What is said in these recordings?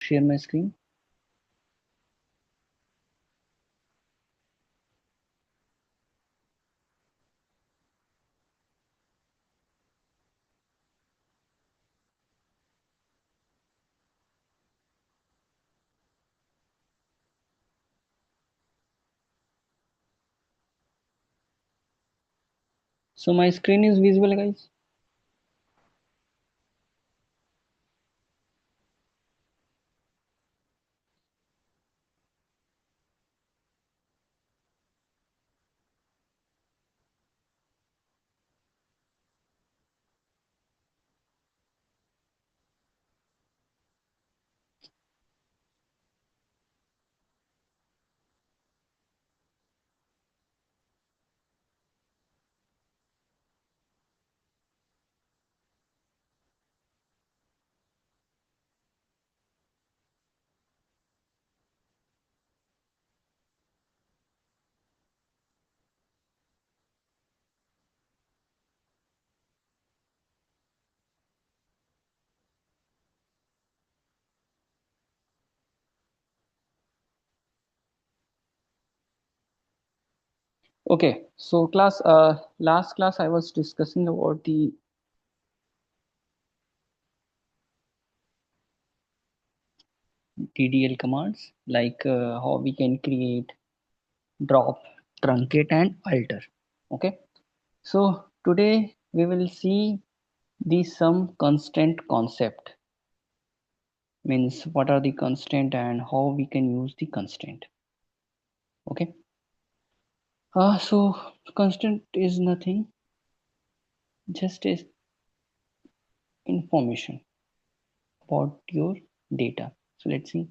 share my screen. So my screen is visible, guys. Okay, so class, last class I was discussing about the DDL commands, like how we can create, drop, truncate, and alter. Okay, so today we will see the sum constant concept. Means what are the constant and how we can use the constant. Okay, so constant is nothing, just is information about your data. So let's see.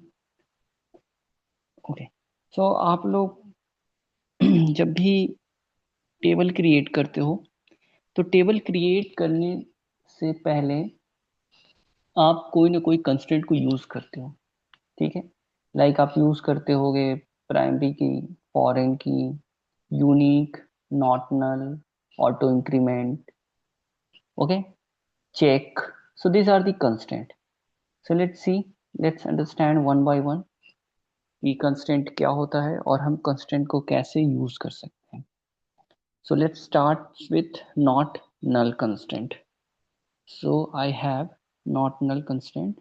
Okay, so आप लोग जब भी table create करते हो तो table create करने से पहले आप कोई ना कोई कंस्ट्रेंट को यूज करते हो, ठीक है। लाइक आप यूज करते होगे primary key, foreign key, unique, not null, auto increment, okay, check. So these are the constraint. So let's see, let's understand one by one कि कंस्ट्रेंट क्या होता है और हम कंस्ट्रेंट को कैसे यूज कर सकते हैं। So let's start with not null constraint. So I have not null constraint.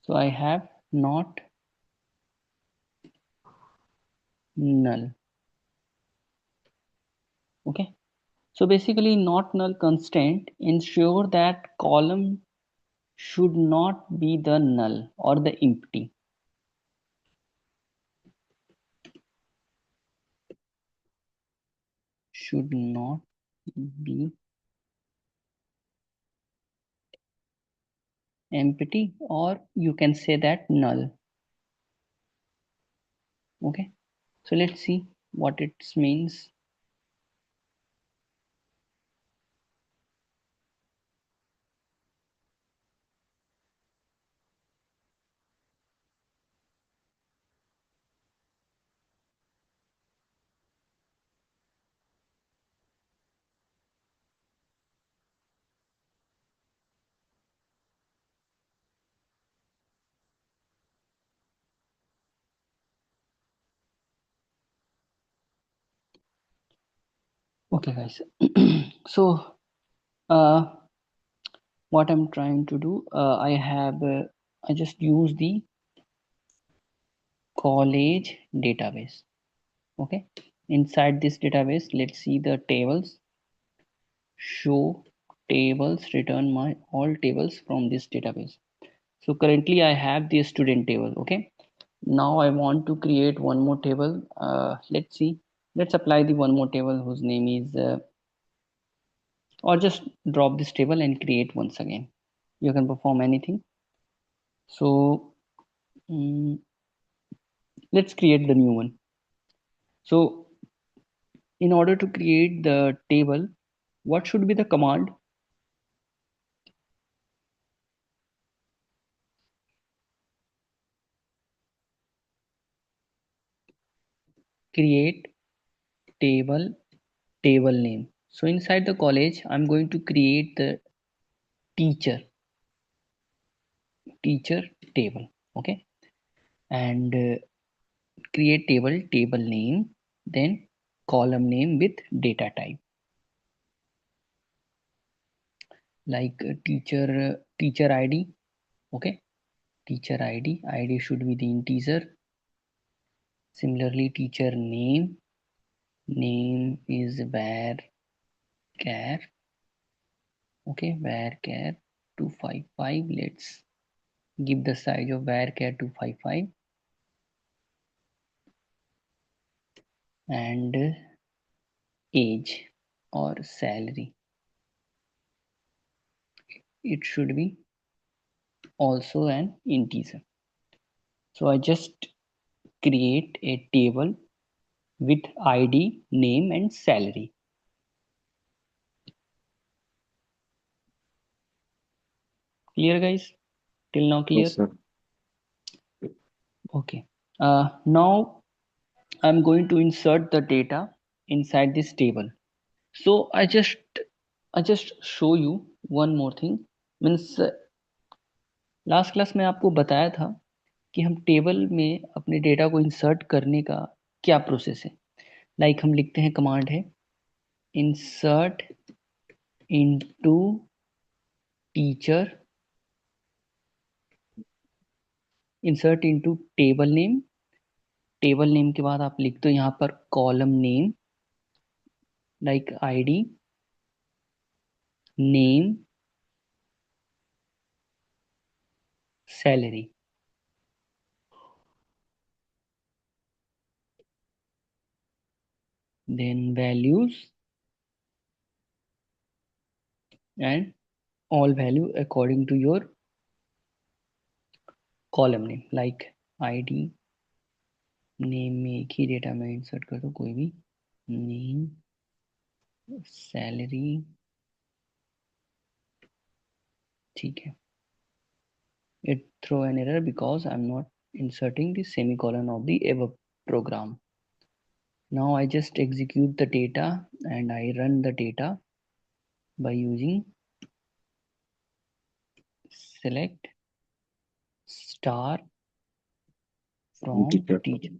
So I have not null. Okay. So basically not null constraint ensure that column should not be the null or the empty. Should not be empty, or you can say that null. Okay. So let's see what it means. Okay, guys. So uh, what I'm trying to do, I just use the college database. Okay, inside this database, let's see the tables. Show tables, return my all tables from this database. So currently I have the student table. Okay, now I want to create one more table. Let's see, let's apply the one more table whose name is or just drop this table and create once again. You can perform anything. So let's create the new one. So in order to create the table, what should be the command? Create table, table name. So inside the college, I'm going to create the teacher table. Okay, and create table name, then column name with data type, like teacher ID. Okay, teacher ID should be the integer. Similarly, teacher name is varchar. Okay, varchar 255. Let's give the size of varchar 255. And age or salary, it should be also an integer. So I just create a table with ID, name and salary. Clear guys? Till now clear? Yes, sir. Okay. Now I'm going to insert the data inside this table. So I just show you one more thing. Means last class में आपको बताया था कि हम table में अपने data को insert करने का क्या प्रोसेस है. लाइक हम लिखते हैं, कमांड है insert into teacher, insert into table name. Table name के बाद आप लिख दो यहाँ पर column name, like ID, name, salary. Then values and all value according to your column name, like id, name में एक ही डेटा में इंसर्ट कर दो कोई भी, नेम, सैलरी. ठीक है. It throw an error because I'm not inserting the semicolon of the above program. Now I just execute the data and I run the data by using select star from Teacher. teacher.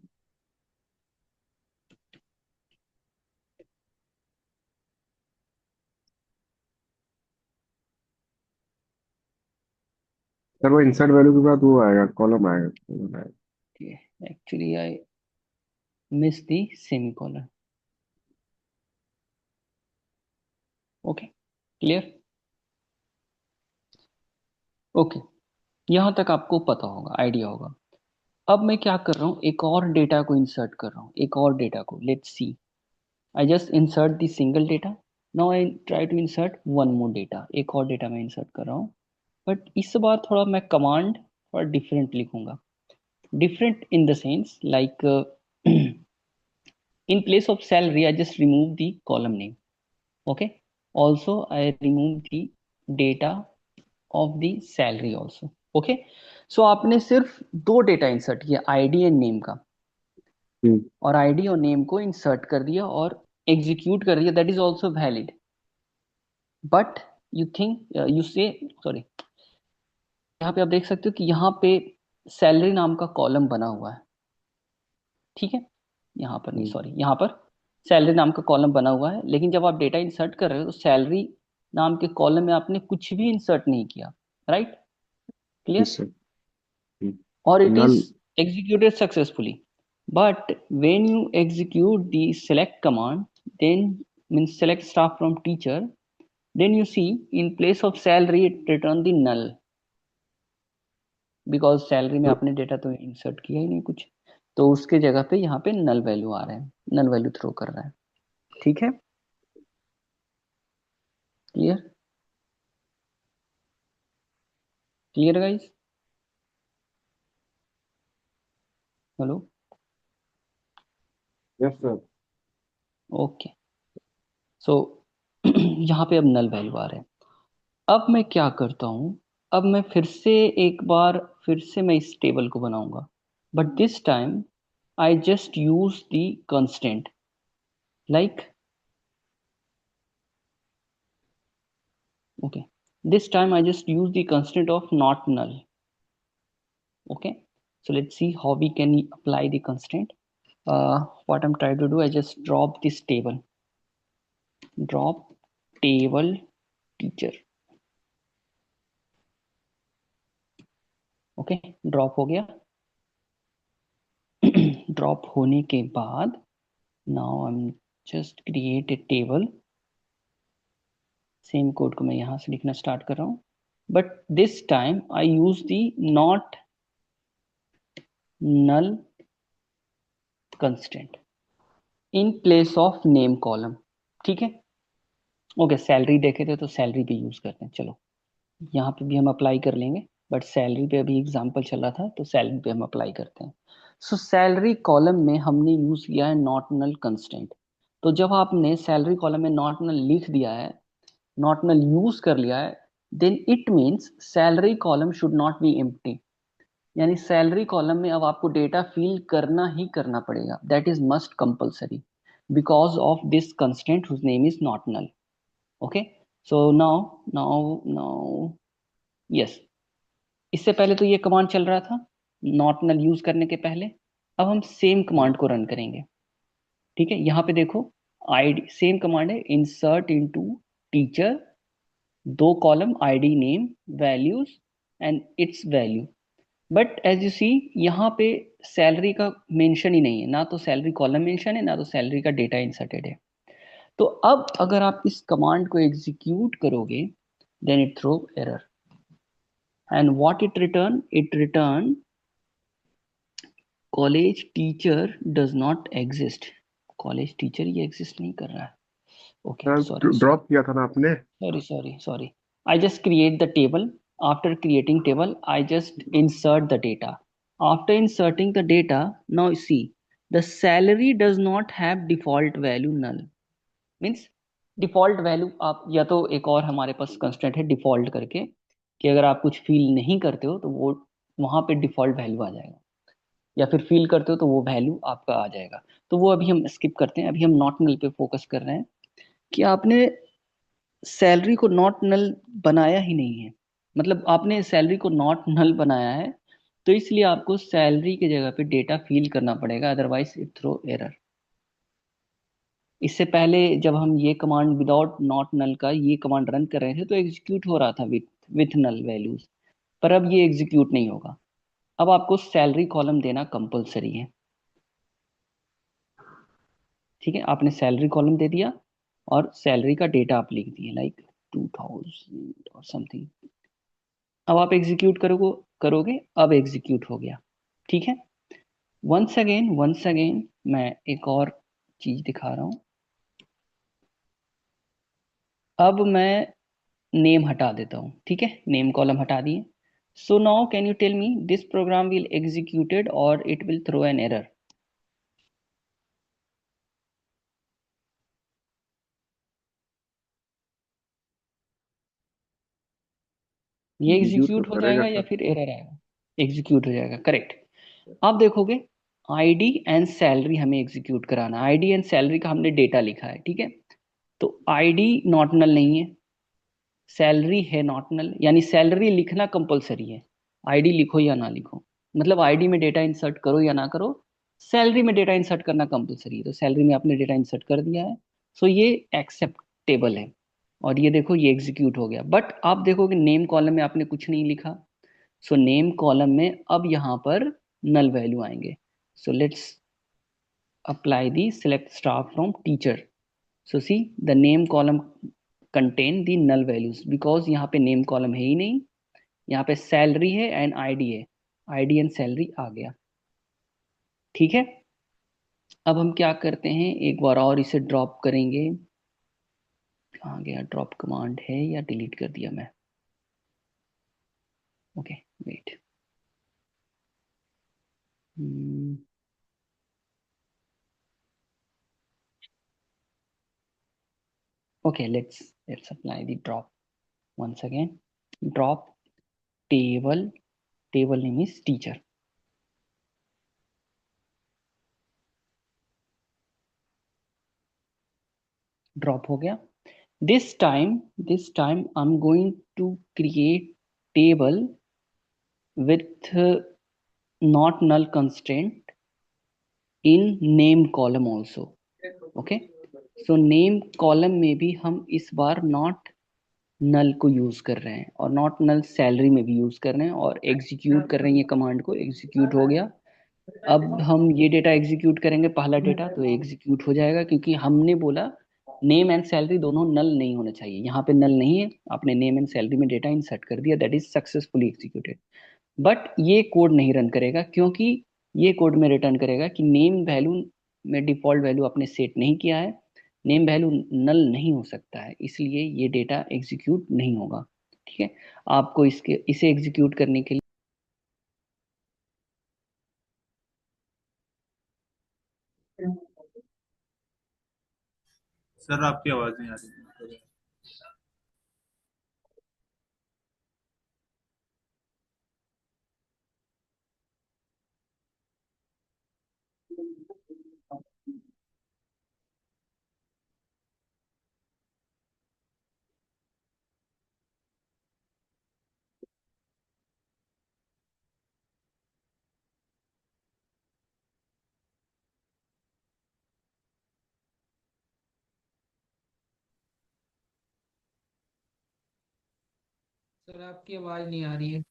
Sir वो insert value के बाद वो आएगा, column आएगा। Okay. Actually, I missed the semicolon. Okay. Clear? Okay. यहाँ तक आपको पता होगा, आइडिया होगा. अब मैं क्या कर रहा हूँ, एक और डेटा को इंसर्ट कर रहा हूँ, एक और डेटा को. Let's see. I just insert the single data. Now I try to insert one more data. एक और डेटा मैं इंसर्ट कर रहा हूँ, बट इस बार थोड़ा मैं कमांड थोड़ा डिफरेंट लिखूंगा. Different in the sense like in place of salary I just remove the column name. Okay. Also I remove the data of the salary also. Okay. So आपने सिर्फ दो डेटा इंसर्ट किया, ID and name का, और ID और name को insert कर दिया और एग्जीक्यूट कर दिया. That is also valid. But you think you से सॉरी, यहाँ पे आप देख सकते हो कि यहाँ पे सैलरी नाम का कॉलम बना हुआ है. ठीक है. यहाँ पर नहीं, सॉरी, यहाँ पर सैलरी नाम का कॉलम बना हुआ है, लेकिन जब आप डेटा इंसर्ट कर रहे हो तो सैलरी नाम के कॉलम में आपने कुछ भी इंसर्ट नहीं किया. राइट? Yes clear? सर। और it null. Is executed successfully. But when you execute the select command, then means select staff from teacher, then you see in place of salary it return the null, because salary में आपने data तो insert किया ही नहीं कुछ, तो उसके जगह पे यहाँ पे नल वैल्यू आ रहे हैं, नल वैल्यू थ्रो कर रहा है. ठीक है. Clear? Clear guys? Hello? Yes sir. Okay. So यहाँ पे अब नल वैल्यू आ रहे हैं. अब मैं क्या करता हूँ, अब मैं फिर से एक बार फिर से मैं इस टेबल को बनाऊंगा, but this time I just use the constant, like This time I just use the constraint of not null. Okay, so let's see how we can apply the constraint. What I'm trying to do, I just drop this table, drop table teacher. Okay, drop हो गया। Drop होने के बाद now I am just create a table. Same code को मैं यहां से लिखना स्टार्ट कर रहा हूं, but this time I use the not null constant in place of name column. ठीक है, ओके, सैलरी देखे थे तो सैलरी पे यूज करते हैं। चलो यहाँ पे भी हम अप्लाई कर लेंगे, बट सैलरी पे अभी एग्जांपल चल रहा था तो सैलरी पे हम अप्लाई करते हैं। सो सैलरी कॉलम में हमने यूज किया है नॉट नल कंस्टेंट। तो जब आपने सैलरी कॉलम में नॉट नल लिख दिया है, नॉट नल यूज कर लिया है, then it means salary column should not be empty. यानी सैलरी कॉलम में अब आपको डेटा फिल करना ही करना पड़ेगा, that is must compulsory because of this constant whose name is not null. Okay, so now now now yes, इससे पहले तो ये कमांड चल रहा था नॉट नल यूज करने के पहले। अब हम सेम कमांड को रन करेंगे। ठीक है, यहाँ पे देखो, आईडी सेम कमांड है, इंसर्ट इनटू टीचर, दो column ID name values and it's value. But as you see यहाँ पे सैलरी का मेंशन ही नहीं है, ना तो सैलरी कॉलम मेंशन है ना तो सैलरी का डेटा इंसर्टेड है। तो अब अगर आप इस कमांड को एग्जीक्यूट करोगे then it throw error, and what it return college teacher does not exist. College teacher ये एग्जिस्ट नहीं कर रहा है। ओके, सॉरी ड्रॉप किया था ना आपने? Sorry sorry sorry, I just create the table. After creating table, I just insert the data. After inserting the data, now see, the salary does not have default value null. Means default value आप, या तो एक और हमारे पास constraint है default करके, कि अगर आप कुछ फील नहीं करते हो तो वो वहां पे डिफॉल्ट वैल्यू आ जाएगा, या फिर फील करते हो तो वो वैल्यू आपका आ जाएगा। तो वो अभी हम स्किप करते हैं, अभी हम नॉट नल पे फोकस कर रहे हैं कि आपने सैलरी को नॉट नल बनाया ही नहीं है। मतलब आपने सैलरी को नॉट नल बनाया है, तो इसलिए आपको सैलरी की जगह पे डेटा फील करना पड़ेगा, अदरवाइज इट थ्रो एरर। इससे पहले जब हम ये कमांड विदाउट नॉट नल का ये कमांड रन कर रहे थे तो एग्जीक्यूट हो रहा था विथ नल वैल्यूज, पर अब ये एग्जीक्यूट नहीं होगा। अब आपको सैलरी कॉलम देना कंपलसरी है। ठीक है, आपने सैलरी कॉलम दे दिया और सैलरी का डेटा आप लिख दिए लाइक 2000 और समथिंग। अब आप एग्जीक्यूट करोगे करोगे अब एग्जीक्यूट हो गया। ठीक है, वंस अगेन मैं एक और चीज दिखा रहा हूं। अब मैं नेम हटा देता हूं। ठीक है, नेम कॉलम हटा दिए। So now can you tell me this program will executed और it will throw an error. ये एग्जीक्यूट तो एग्जीक्यूट हो करेगा जाएगा या सर। फिर एरर आएगा? एग्जीक्यूट हो जाएगा, करेक्ट। आप देखोगे आईडी एंड सैलरी हमें एग्जीक्यूट कराना है, आईडी एंड सैलरी का हमने डेटा लिखा है। ठीक है, तो आईडी नॉट नल नहीं है, सैलरी है नॉट नल, यानी सैलरी लिखना कंपलसरी है, आईडी लिखो या ना लिखो। मतलब आईडी में डेटा इंसर्ट करो या ना करो, सैलरी में डेटा इंसर्ट करना कंपलसरी है। तो सैलरी में आपने डेटा इंसर्ट कर दिया है, सो ये एक्सेप्टेबल है। और ये देखो ये एग्जीक्यूट हो गया। बट आप देखोगे नेम कॉलम में आपने कुछ नहीं लिखा, सो नेम कॉलम में अब यहाँ पर नल वैल्यू आएंगे। So let's apply the select star from teacher. So see the name column contain the null values because यहाँ पे नेम कॉलम है ही नहीं, यहाँ पे सैलरी है एंड आईडी है, आईडी एंड सैलरी आ गया। ठीक है, अब हम क्या करते हैं, एक बार और इसे ड्रॉप करेंगे। कहाँ गया ड्रॉप कमांड, है या डिलीट कर दिया मैं? Okay, wait. Okay, let's apply the drop once again. Drop table, table name is teacher। Drop हो गया। This time I'm going to create table with not null constraint in name column also. Okay, so name column में भी हम इस बार not null को use कर रहे हैं और नॉट नल सैलरी में भी यूज कर रहे हैं और एग्जीक्यूट कर रहे हैं। ये कमांड को एग्जीक्यूट हो गया। अब हम ये डेटा एग्जीक्यूट करेंगे, पहला डेटा तो एग्जीक्यूट हो जाएगा क्योंकि हमने बोला नेम एंड सैलरी दोनों नल नहीं होने चाहिए। यहाँ पे नल नहीं है, आपने नेम एंड सैलरी में डेटा इंसर्ट कर दिया, that is successfully executed. But ये कोड नहीं रन करेगा क्योंकि ये कोड में रिटर्न करेगा कि नेम वैल्यू में डिफॉल्ट वैल्यू आपने सेट नहीं किया है, नेम वैल्यू नल नहीं हो सकता है, इसलिए ये डेटा एग्जीक्यूट नहीं होगा। ठीक है, आपको इसे एग्जीक्यूट करने के लिए सर आपकी आवाज नहीं आ रही। सर आपकी आवाज नहीं आ रही है।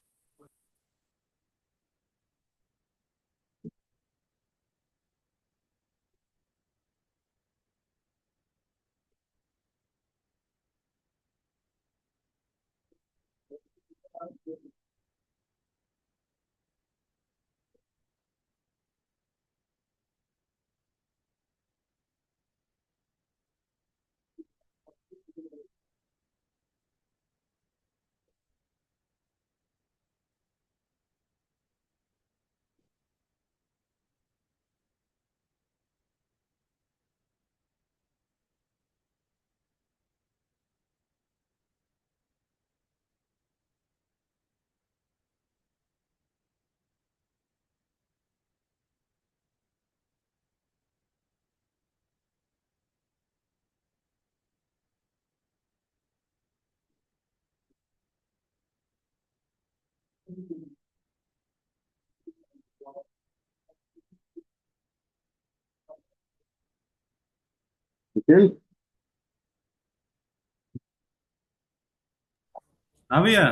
निखिल। हाँ भैया।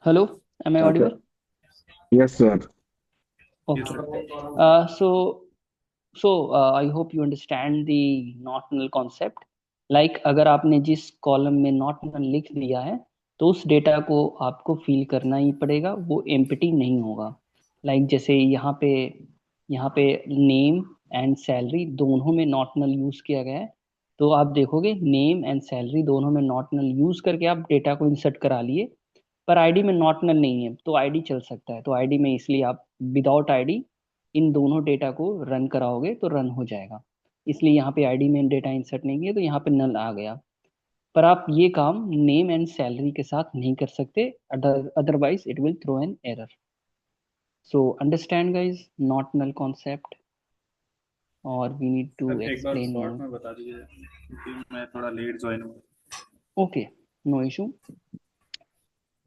हेलो, एम आई अच्छा। ऑडिबल? Yes sir. ये okay, sir. so I hope you understand the not null concept. Like अगर आपने जिस कॉलम में not null लिख दिया है तो उस डेटा को आपको फिल करना ही पड़ेगा, वो एम्प्टी नहीं होगा। जैसे यहाँ पे नेम एंड सैलरी दोनों में नॉट नल यूज किया गया है, तो आप देखोगे नेम एंड सैलरी दोनों में नॉट नल यूज करके आप डेटा को इंसर्ट करा लिए, पर आईडी में नॉट नल नहीं है तो आईडी चल सकता है। तो आईडी में इसलिए आप विदाउट आईडी इन दोनों डेटा को रन कराओगे तो रन हो जाएगा, इसलिए यहाँ पे आईडी में डेटा इंसर्ट नहीं किया तो यहाँ पे नल आ गया। पर आप ये काम नेम एंड सैलरी के साथ नहीं कर सकते, otherwise it will throw an error. So understand guys not null concept, और वी नीड टू सर एक बार एक्सप्लेन शॉर्ट मोर। में बता दीजिए क्योंकि मैं थोड़ा लेट ज्वाइन हुआ। Okay, no issue.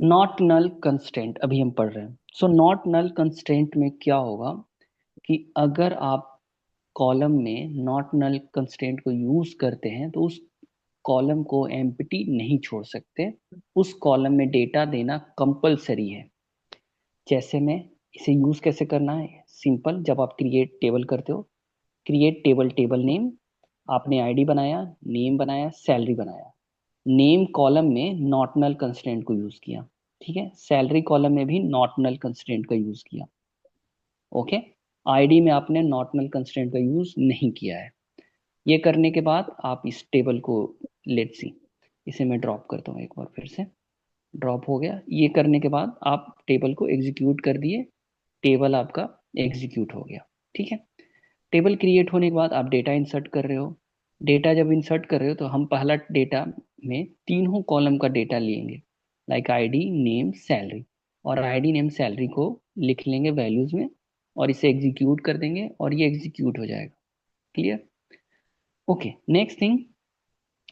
Not null constraint अभी हम पढ़ रहे हैं। सो नॉट नल कंस्ट्रेंट में क्या होगा कि अगर आप कॉलम में नॉट नल कंस्ट्रेंट को यूज करते हैं तो उस कॉलम को एम्प्टी नहीं छोड़ सकते, उस कॉलम में डेटा देना कंपलसरी है। जैसे में इसे यूज कैसे करना है, सिंपल, जब आप क्रिएट टेबल करते हो, क्रिएट टेबल, टेबल नेम, आपने आईडी बनाया, नेम बनाया, सैलरी बनाया। नेम कॉलम में नॉट नल कंस्ट्रेंट को यूज किया, ठीक है, सैलरी कॉलम में भी नॉट नल कंस्ट्रेंट का यूज किया। ओके, आईडी में आपने नॉट नल कंस्ट्रेंट का यूज नहीं किया है। ये करने के बाद आप इस टेबल को, लेट्स सी, इसे मैं ड्रॉप करता हूँ एक बार फिर से, ड्रॉप हो गया। ये करने के बाद आप टेबल को एग्जीक्यूट कर दिए, टेबल आपका एग्जीक्यूट हो गया। ठीक है, टेबल क्रिएट होने के बाद आप डेटा इंसर्ट कर रहे हो। डेटा जब इंसर्ट कर रहे हो तो हम पहला डेटा में तीनों कॉलम का डेटा लेंगे, लाइक आईडी, नेम, सैलरी, और आईडी, नेम, सैलरी को लिख लेंगे वैल्यूज में और इसे एग्जीक्यूट कर देंगे और ये एग्जीक्यूट हो जाएगा। क्लियर? ओके, नेक्स्ट थिंग,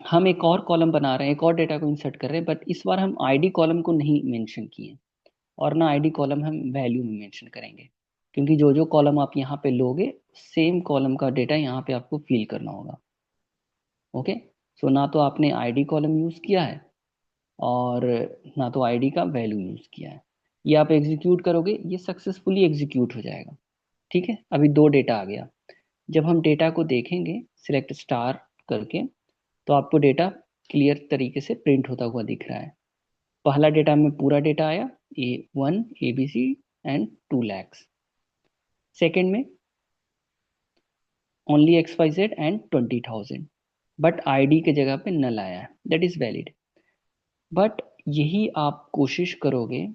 हम एक और कॉलम बना रहे हैं, एक और डेटा को इंसर्ट कर रहे हैं, बट इस बार हम आईडी कॉलम को नहीं मेंशन किए और ना आईडी कॉलम हम वैल्यू में मेंशन करेंगे, क्योंकि जो जो कॉलम आप यहाँ पे लोगे सेम कॉलम का डेटा यहाँ पे आपको फिल करना होगा। ओके, सो ना तो आपने आईडी कॉलम यूज किया है और ना तो आईडी का वैल्यू यूज किया है। ये आप एग्जीक्यूट करोगे, ये सक्सेसफुली एग्जीक्यूट हो जाएगा। ठीक है, अभी दो डेटा आ गया। जब हम डेटा को देखेंगे सिलेक्ट स्टार करके, तो आपको डेटा क्लियर तरीके से प्रिंट होता हुआ दिख रहा है। पहला डेटा में पूरा डेटा आया, A1 ABC and 2 lakhs। Second में only XYZ and 20,000, but ID के जगह पे नल आया है, दैट इज वैलिड। बट यही आप कोशिश करोगे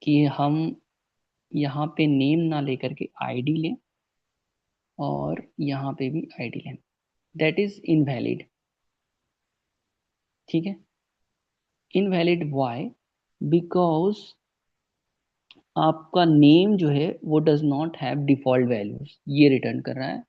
कि हम यहाँ पे नेम ना लेकर के आईडी लें और यहाँ पे भी आईडी लें, दैट इज इनवैलिड। ठीक है, इनवैलिड वाई? बिकॉज आपका नेम जो है वो does not have default values, ये रिटर्न कर रहा है।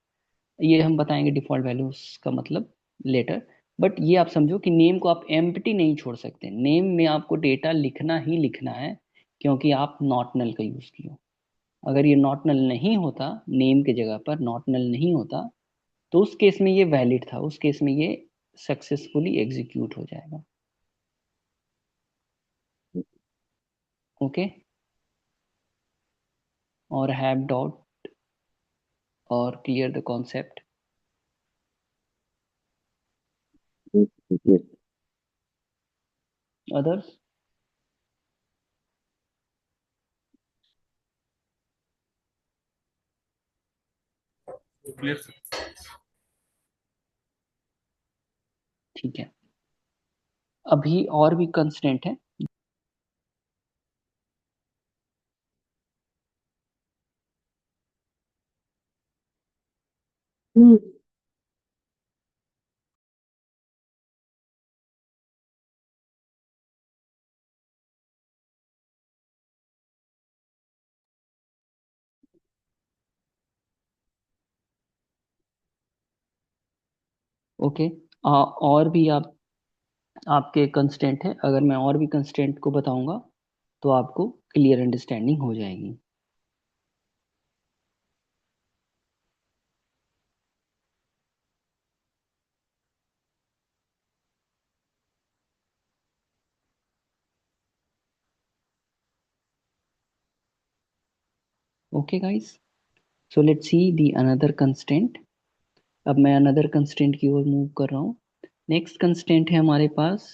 ये हम बताएंगे डिफॉल्ट वैल्यूज का मतलब लेटर। बट ये आप समझो कि नेम को आप एम्प्टी नहीं छोड़ सकते, नेम में आपको डेटा लिखना ही लिखना है, क्योंकि आप नॉट नल का यूज किए हो। अगर ये नॉट नल नहीं होता, नेम के जगह पर नॉट नल नहीं होता, तो उस केस में ये वैलिड था, उस केस में ये सक्सेसफुली एग्जीक्यूट हो जाएगा। ओके, और हैव डॉट और क्लियर द कॉन्सेप्ट। ठीक है। अदर्स? क्लियर। ठीक है, अभी और भी कंस्टेंट है। ओके, और भी आप आपके कंस्टेंट है, अगर मैं और भी कंस्टेंट को बताऊंगा तो आपको क्लियर अंडरस्टैंडिंग हो जाएगी। Okay guys, so let's see the another constant. अब मैं अनदर कंस्टेंट की ओर मूव कर रहा हूँ। नेक्स्ट कंस्टेंट है हमारे पास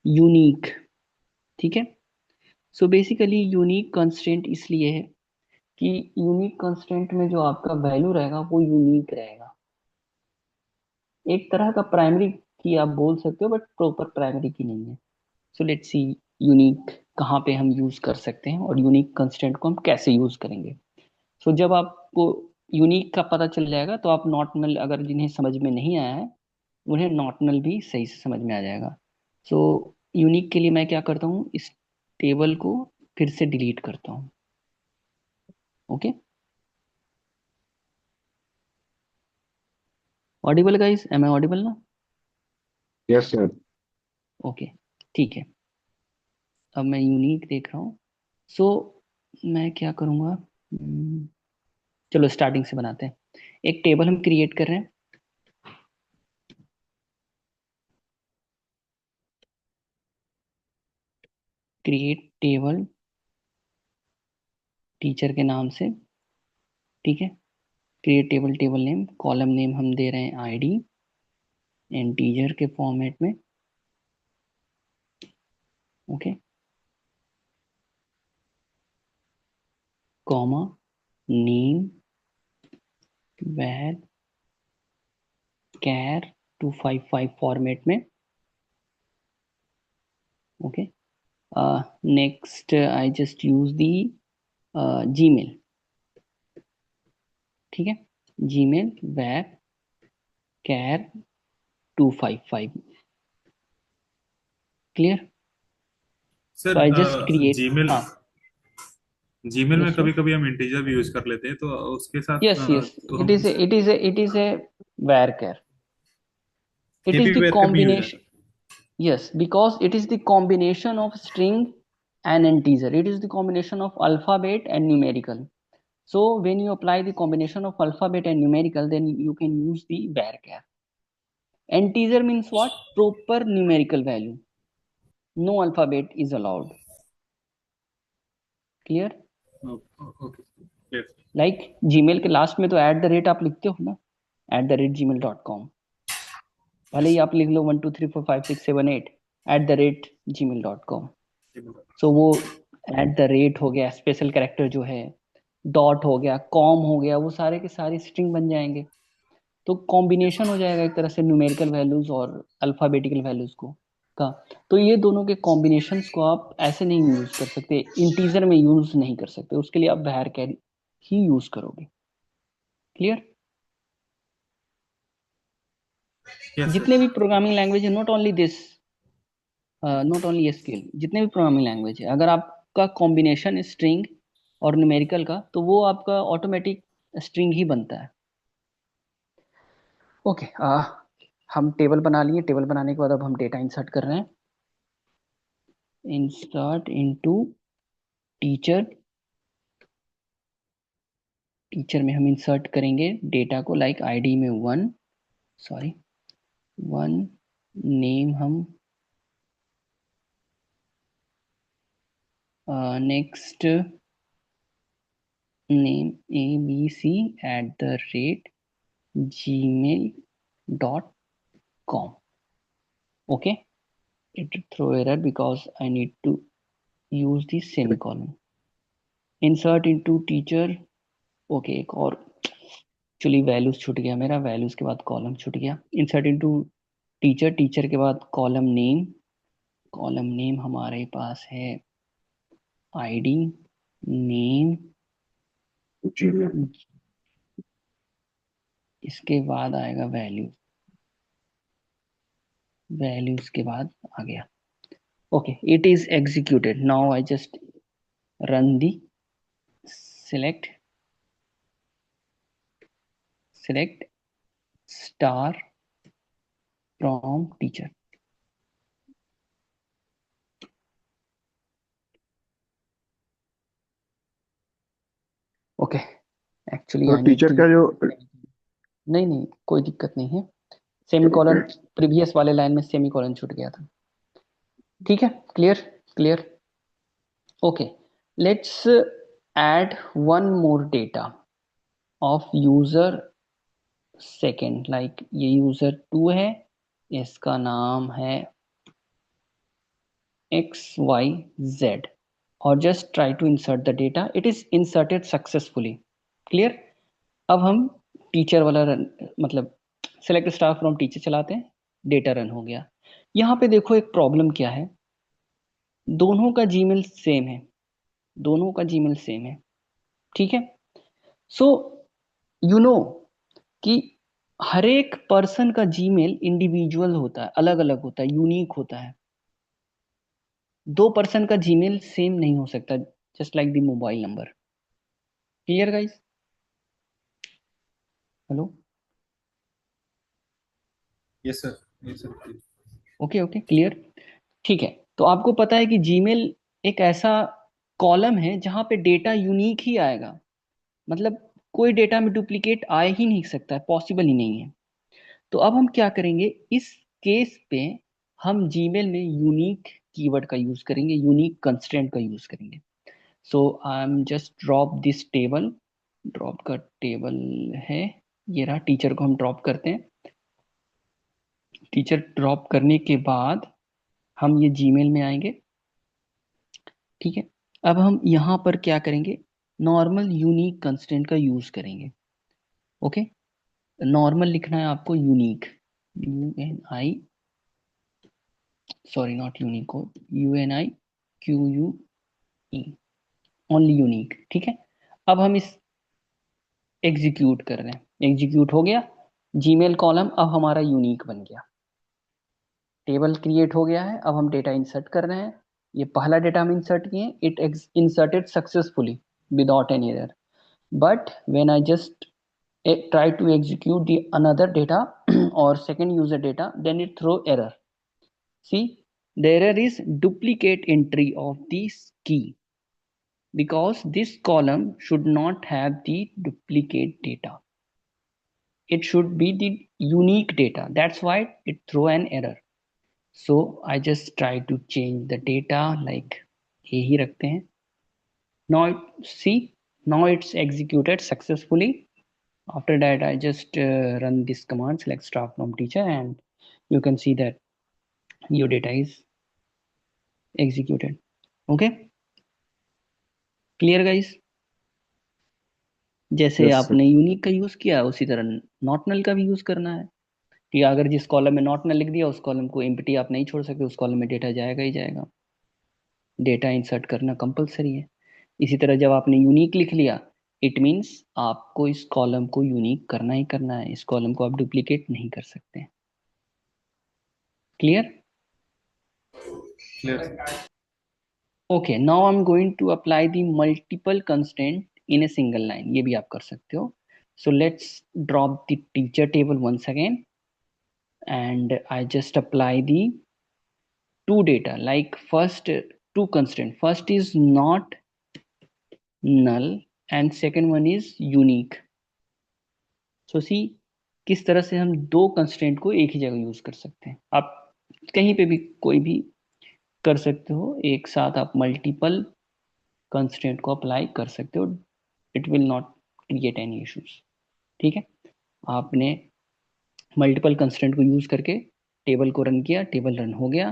यूनिक। ठीक है, सो बेसिकली यूनिक कंस्टेंट इसलिए है कि यूनिक कंस्टेंट में जो आपका वैल्यू रहेगा वो यूनिक रहेगा। एक तरह का प्राइमरी की आप बोल सकते हो, बट प्रॉपर प्राइमरी की नहीं है। सो लेट्स सी यूनिक कहाँ पे हम यूज कर सकते हैं और यूनिक कंस्टेंट को हम कैसे यूज करेंगे। सो जब आपको यूनिक का पता चल जाएगा तो आप नॉट नल, अगर जिन्हें समझ में नहीं आया है उन्हें नॉट नल भी सही से समझ में आ जाएगा। सो यूनिक के लिए मैं क्या करता हूँ, इस टेबल को फिर से डिलीट करता हूँ। Okay, audible guys, am I audible ना? Yes sir. ओके, ठीक है, अब मैं यूनिक देख रहा हूँ। सो मैं क्या करूँगा, चलो स्टार्टिंग से बनाते हैं। एक टेबल हम क्रिएट कर रहे हैं। क्रिएट टेबल टीचर के नाम से। ठीक है, create table, table name, column name हम दे रहे हैं आईडी इंटीजर के फॉर्मेट में। ओके, कॉमा नेम वैर कैर 255 फॉर्मेट में। Okay, next I just use the Gmail. ठीक है, जीमेल वैर कैर 255। Clear? Sir so I just create. Gmail, हाँ, जीमेल में यस कभी सर, कभी हम इंटीजर भी यूज कर लेते हैं, तो उसके साथ यस यस, तो इट हम is it is it is a वैर कैर। It ये is भी the वेर का भी यूज है। combination. Yes, because it is the combination of string and integer. It is the combination of alphabet and numerical. So when you apply the combination of alphabet and numerical, then you can use the varchar. Integer means what? Proper numerical value. No alphabet is allowed. Clear? Okay clear. Like Gmail के last में तो @ आप लिखते हो ना, @gmail.com. भले ही आप लिख लो 1 2 3 4 5 6 7 8 @gmail.com. सो वो @ हो गया, स्पेशल कैरेक्टर जो है, डॉट हो गया, कॉम हो गया, वो सारे के सारे स्ट्रिंग बन जाएंगे। तो कॉम्बिनेशन हो जाएगा एक तरह से न्यूमेरिकल वैल्यूज और अल्फाबेटिकल वैल्यूज को का। तो ये दोनों के कॉम्बिनेशंस को आप ऐसे नहीं यूज कर सकते, इंटीजर में यूज नहीं कर सकते, उसके लिए आप var ही यूज करोगे। क्लियर? यस जितने भी प्रोग्रामिंग लैंग्वेज है, not only this, not only SQL, जितने भी प्रोग्रामिंग लैंग्वेज है, अगर आपका कॉम्बिनेशन स्ट्रिंग और न्यूमेरिकल का, तो वो आपका ऑटोमेटिक स्ट्रिंग ही बनता है। ओके, हम टेबल बना लिए। टेबल बनाने के बाद अब हम डेटा इंसर्ट कर रहे हैं। Insert into teacher. टीचर में हम इंसर्ट करेंगे डेटा को, लाइक आईडी में 1 नेम हम next name abc@gmail.com. okay, it throw error because I need to use the semicolon. insert into teacher. Okay, एक और एक्चुअली वैल्यूज छूट गया मेरा, वैल्यूज के बाद कॉलम छूट गया। इंसर्ट इनटू टीचर, टीचर के बाद कॉलम नेम। कॉलम नेम हमारे पास है आईडी नेम, इसके बाद आएगा वैल्यू, वैल्यूज के बाद आ गया। Okay, it is executed. Now I just run the select star from teacher. Okay, actually तो आई नीड टीचर टू, का जो नहीं नहीं कोई दिक्कत नहीं है, सेमीकोलन प्रीवियस वाले लाइन में सेमीकोलन छूट गया था। ठीक है, clear clear. Okay, let's add one more data of user second. Like ये यूजर 2 है, इसका नाम है XYZ, और just try to insert the data. It is inserted successfully. Clear? अब हम टीचर वाला रन, मतलब सेलेक्ट स्टार फ्रॉम टीचर चलाते हैं, डेटा रन हो गया। यहाँ पे देखो एक प्रॉब्लम क्या है, दोनों का जीमेल सेम है, दोनों का जीमेल सेम है। ठीक है, सो यू नो कि हर एक पर्सन का जीमेल इंडिविजुअल होता है, अलग अलग होता है, यूनिक होता है। दो पर्सन का जीमेल सेम नहीं हो सकता, just like the mobile number. Clear guys? Hello? Yes sir, yes sir. Okay okay, clear. ठीक है, तो आपको पता है कि जीमेल एक ऐसा कॉलम है जहां पे डेटा यूनिक ही आएगा, मतलब कोई डेटा में डुप्लीकेट आ ही नहीं सकता है, पॉसिबल ही नहीं है। तो अब हम क्या करेंगे, इस केस पे हम जीमेल में यूनिक कीवर्ड का यूज करेंगे, यूनिक कंस्ट्रेंट का यूज करेंगे। So I am just drop this table, drop का टेबल है, ये रहा। टीचर को हम ड्रॉप करते हैं। टीचर ड्रॉप करने के बाद हम ये जीमेल में आएंगे। ठीक है, अब हम यहाँ पर क्या करेंगे, नॉर्मल यूनिक कंस्टेंट का यूज करेंगे। ओके, नॉर्मल लिखना है आपको, unique, UNI, sorry not Unicode, UNIQUE, only unique. ठीक है, अब हम इस एग्जीक्यूट कर रहे हैं, एग्जीक्यूट हो गया, जीमेल कॉलम अब हमारा यूनिक बन गया, टेबल क्रिएट हो गया है। अब हम डेटा इंसर्ट कर रहे हैं, ये पहला डेटा हम इंसर्ट किए, it inserted successfully without any error. But when I just try to execute the another data or second user data, then it throw error. See, the error is duplicate entry of this key, because this column should not have the duplicate data. It should be the unique data. That's why it throw an error. So I just try to change the data like यही रखते हैं. Now see, now it's executed successfully. After that, I just run this command, select star from teacher, and you can see that your data is executed. Okay, clear guys? जैसे yes sir. आपने unique का use किया उसी तरह not null का भी use करना है कि अगर जिस कॉलम में नॉट नल लिख दिया उस कॉलम को एम्प्टी आप नहीं छोड़ सकते, उस कॉलम में डेटा जाएगा ही जाएगा. डेटा इंसर्ट करना कंपलसरी है. इसी तरह जब आपने यूनिक लिख लिया, इट मीन्स आपको इस कॉलम को यूनिक करना ही करना है. इस कॉलम को आप डुप्लीकेट नहीं कर सकते. Clear? Clear. Okay, now I am going to apply the multiple constant in a single line. ये भी आप कर सकते हो. So let's drop the teacher table once again and I just apply the two data, like first two constraint. First is not null and second one is unique. So see, किस तरह से हम दो कंस्ट्रेंट को एक ही जगह use कर सकते हैं. आप कहीं पे भी कोई भी कर सकते हो, एक साथ आप मल्टीपल कंस्ट्रेंट को अप्लाई कर सकते हो. It will not create any issues. ठीक है, आपने मल्टीपल कंस्ट्रेंट को यूज करके टेबल को रन किया, टेबल रन हो गया.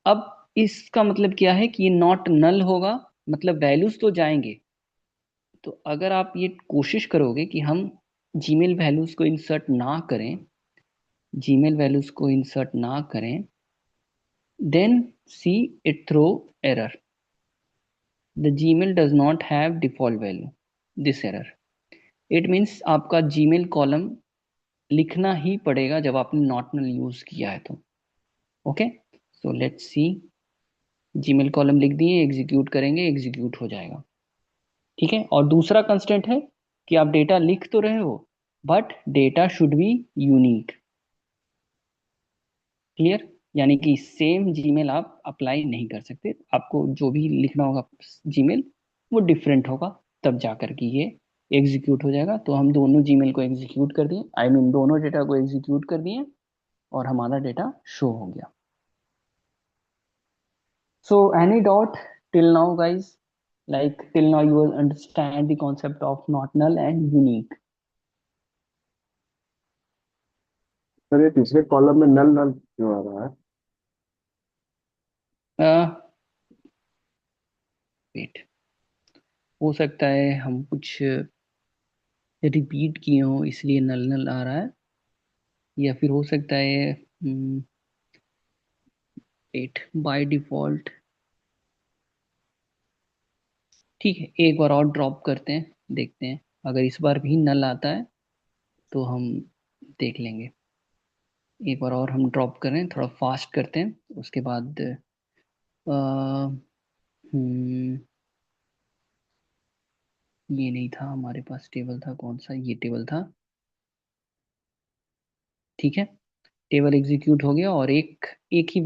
अब इसका मतलब क्या है कि ये नॉट नल होगा, मतलब वैल्यूज तो जाएंगे. तो अगर आप ये कोशिश करोगे कि हम जीमेल वैल्यूज को इंसर्ट ना करें, जीमेल वैल्यूज को इंसर्ट ना करें, then see it throw error. The Gmail does not have default value, this error. It means आपका जीमेल कॉलम लिखना ही पड़ेगा जब आपने नॉट नल यूज किया है तो. Okay, so let's C. Gmail column लिख दिए, एग्जीक्यूट करेंगे, एग्जीक्यूट हो जाएगा. ठीक है, और दूसरा कंस्टेंट है कि आप डेटा लिख तो रहे हो but data should be unique. Clear? यानी कि सेम जीमेल आप अप्लाई नहीं कर सकते. आपको जो भी लिखना होगा जीमेल वो डिफरेंट होगा, तब जाकर के ये एग्जीक्यूट हो जाएगा. तो हम दोनों जीमेल को एग्जीक्यूट कर दिए, आई मीन दोनों डेटा को एग्जीक्यूट कर दिए और हमारा डेटा शो हो गया. So any doubt till now guys? Like till now you will understand the concept of not null and unique. Sir ये तीसरे कॉलम में नल नल क्यों आ रहा है? वेट, हो सकता है हम कुछ रिपीट किए हो इसलिए नल नल आ रहा है, या फिर हो सकता है वेट बाय डिफॉल्ट. ठीक है, एक बार और ड्रॉप करते हैं, देखते हैं. अगर इस बार भी नल आता है तो हम देख लेंगे. एक बार और हम ड्रॉप करें, थोड़ा फास्ट करते हैं. उसके बाद हम्म, ये नहीं था हमारे पास टेबल, था कौन सा, ये टेबल था. ठीक है, टेबल एग्जीक्यूट हो गया और एक एक ही